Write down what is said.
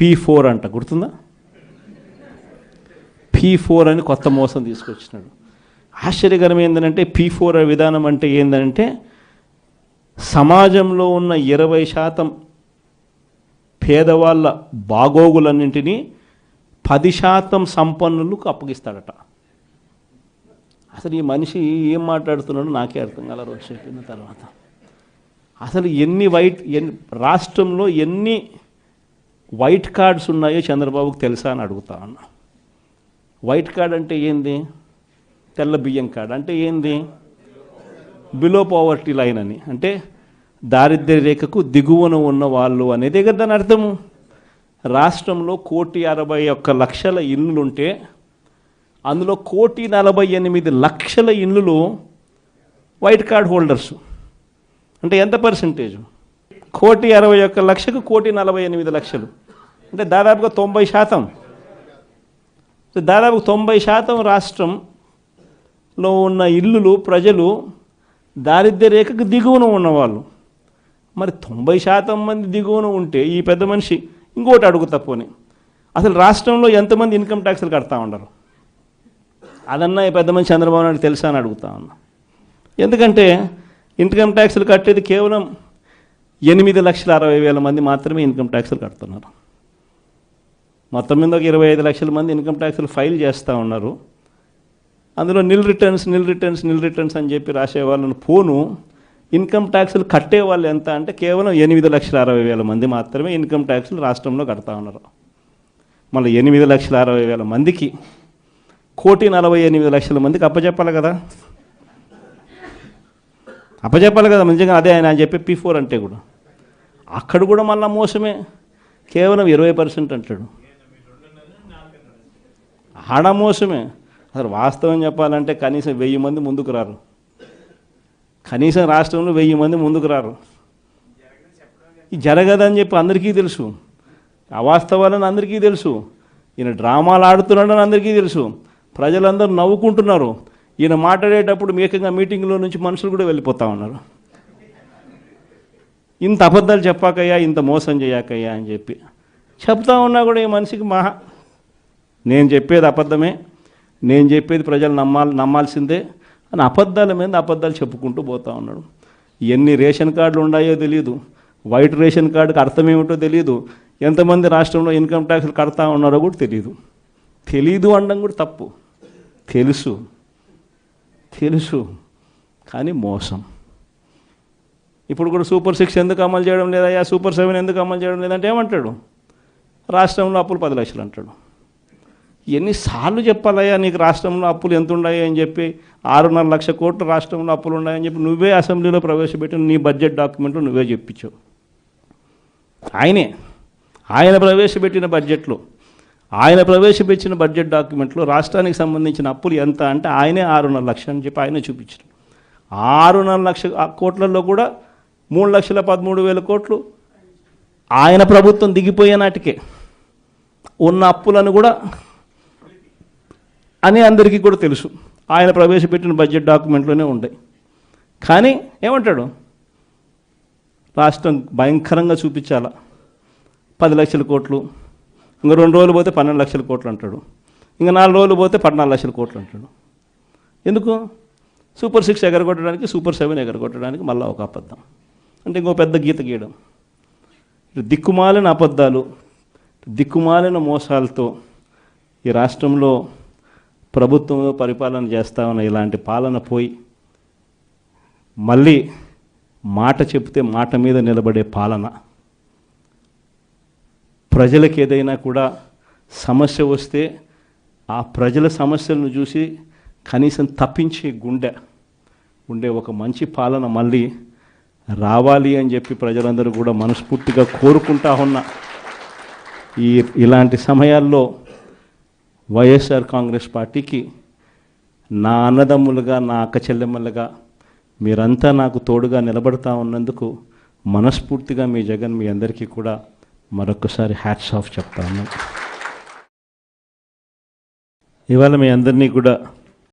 P4 అంట, గుర్తుందా? P4 అని కొత్త మోసం తీసుకొచ్చినాడు. ఆశ్చర్యకరం ఏంటంటే P4 విధానం అంటే ఏంటంటే సమాజంలో ఉన్న 20% పేదవాళ్ళ బాగోగులన్నింటినీ 10% సంపన్నులకు అప్పగిస్తాడట. అసలు ఈ మనిషి ఏం మాట్లాడుతున్నాడో నాకే అర్థం కాల రోజు చెప్పిన తర్వాత. అసలు రాష్ట్రంలో ఎన్ని వైట్ కార్డ్స్ ఉన్నాయో చంద్రబాబుకు తెలుసా అని అడుగుతా ఉన్నా. వైట్ కార్డ్ అంటే ఏంది? తెల్ల బియ్యం కార్డ్ అంటే ఏంది? బిలో పవర్టీ లైన్ అని, అంటే దారిద్ర్య రేఖకు దిగువన ఉన్న వాళ్ళు అనేదే కదా దాని అర్థము. రాష్ట్రంలో 1,61,00,000 ఇళ్ళుంటే అందులో 1,48,00,000 ఇళ్ళు వైట్ కార్డ్ హోల్డర్సు. అంటే ఎంత పర్సెంటేజు? 1,61,00,000కు 1,48,00,000 అంటే దాదాపుగా 90%. దాదాపు 90% రాష్ట్రంలో ఉన్న ఇల్లులు ప్రజలు దారిద్ర్య రేఖకు దిగువన ఉన్నవాళ్ళు. మరి 90% మంది దిగువన ఉంటే ఈ పెద్ద మనిషి ఇంకోటి అడుగుతా పోనీ, అసలు రాష్ట్రంలో ఎంతమంది ఇన్కమ్ ట్యాక్స్లు కడతా ఉండరు? అదన్నా ఈ పెద్ద మనిషి చంద్రబాబు నాయుడు తెలుసా అని అడుగుతా ఉన్నా. ఎందుకంటే ఇన్కమ్ ట్యాక్స్లు కట్టేది కేవలం 8,60,000 మంది మాత్రమే ఇన్కమ్ ట్యాక్స్లు కడుతున్నారు. మొత్తం మీద ఒక 25 లక్షల మంది ఇన్కమ్ ట్యాక్స్లు ఫైల్ చేస్తూ ఉన్నారు. అందులో నిల్ రిటర్న్స్ అని చెప్పి రాసే వాళ్ళని పోను ఇన్కమ్ ట్యాక్స్లు కట్టే వాళ్ళు ఎంత అంటే కేవలం 8,60,000 మంది మాత్రమే ఇన్కమ్ ట్యాక్స్లు రాష్ట్రంలో కడతా ఉన్నారు. మళ్ళీ 8,60,000 మందికి 1,48,00,000 మందికి అప్పచెప్పాలి కదా. నిజంగా అదే ఆయన చెప్పే P4 అంటే కూడా అక్కడ కూడా మళ్ళీ మోసమే. కేవలం 20% అంటాడు. ఆడ మోసమే. అసలు వాస్తవం చెప్పాలంటే కనీసం 1000 మంది ముందుకు రారు. కనీసం రాష్ట్రంలో 1000 మంది ముందుకు రారు. ఇది జరగదని చెప్పి అందరికీ తెలుసు. అవాస్తవాలని అందరికీ తెలుసు. ఈయన డ్రామాలు ఆడుతున్నాడని అందరికీ తెలుసు. ప్రజలందరూ నవ్వుకుంటున్నారు. ఈయన మాట్లాడేటప్పుడు ఏకంగా మీటింగ్లో నుంచి మనుషులు కూడా వెళ్ళిపోతూ ఉన్నారు. ఇంత అబద్ధాలు చెప్పాకయ్యా, ఇంత మోసం చేయకయ్యా అని చెప్పి చెప్తా ఉన్నా కూడా ఈ మనిషికి నేను చెప్పేది అబద్ధమే, నేను చెప్పేది ప్రజలు నమ్మాల్సిందే అని అబద్ధాల మీద అబద్ధాలు చెప్పుకుంటూ పోతూ ఉన్నాడు. ఎన్ని రేషన్ కార్డులు ఉన్నాయో తెలియదు, వైట్ రేషన్ కార్డుకి అర్థం ఏమిటో తెలియదు, ఎంతమంది రాష్ట్రంలో ఇన్కమ్ ట్యాక్స్లు కడతా ఉన్నారో కూడా తెలియదు అనడం కూడా తప్పు. తెలుసు కానీ మోసం. ఇప్పుడు కూడా సూపర్ 6 ఎందుకు అమలు చేయడం లేదయ్యా, సూపర్ 7 ఎందుకు అమలు చేయడం లేదంటే ఏమంటాడు? రాష్ట్రంలో అప్పులు 10 లక్షలు అంటాడు. ఎన్నిసార్లు చెప్పాలయ్యా నీకు రాష్ట్రంలో అప్పులు ఎంత ఉన్నాయి అని చెప్పి? 6.5 లక్షల కోట్లు రాష్ట్రంలో అప్పులు ఉన్నాయని చెప్పి నువ్వే అసెంబ్లీలో ప్రవేశపెట్టిన నీ బడ్జెట్ డాక్యుమెంట్లో నువ్వే చెప్పించావు. ఆయన ప్రవేశపెట్టిన బడ్జెట్ డాక్యుమెంట్లో రాష్ట్రానికి సంబంధించిన అప్పులు ఎంత అంటే ఆయనే 6.5 లక్షలు అని చెప్పి ఆయనే చూపించారు. 6.5 లక్షల కోట్లలో కూడా 3,13,000 కోట్లు ఆయన ప్రభుత్వం దిగిపోయే నాటికే ఉన్న అప్పులను కూడా అని అందరికీ కూడా తెలుసు. ఆయన ప్రవేశపెట్టిన బడ్జెట్ డాక్యుమెంట్లోనే ఉంటాయి. కానీ ఏమంటాడు? రాష్ట్రం భయంకరంగా చూపించాల 10 లక్షల కోట్లు, ఇంకా 2 రోజులు పోతే 12 లక్షల కోట్లు అంటాడు, ఇంకా 4 రోజులు పోతే 14 లక్షల కోట్లు అంటాడు. ఎందుకు? సూపర్ 6 ఎగరగొట్టడానికి, సూపర్ 7 ఎగరగొట్టడానికి మళ్ళీ ఒక అబద్ధం. అంటే ఇంకో పెద్ద గీత గీయడం. దిక్కుమాలిన అబద్ధాలు, దిక్కుమాలిన మోసాలతో ఈ రాష్ట్రంలో ప్రభుత్వంలో పరిపాలన చేస్తా ఉన్న ఇలాంటి పాలన పోయి మళ్ళీ మాట చెప్తే మాట మీద నిలబడే పాలన, ప్రజలకు ఏదైనా కూడా సమస్య వస్తే ఆ ప్రజల సమస్యలను చూసి కనీసం తప్పించే ఉండే ఒక మంచి పాలన మళ్ళీ రావాలి అని చెప్పి ప్రజలందరూ కూడా మనస్ఫూర్తిగా కోరుకుంటా ఉన్న ఇలాంటి సమయాల్లో వైఎస్ఆర్ కాంగ్రెస్ పార్టీకి నా అన్నదమ్ములుగా, నా అక్క చెల్లెమ్మలుగా మీరంతా నాకు తోడుగా నిలబడతా ఉన్నందుకు మనస్ఫూర్తిగా మీ జగన్ మీ అందరికీ కూడా మరొకసారి హ్యాట్స్ ఆఫ్ చెప్తాను. ఇవాళ మీ అందరినీ కూడా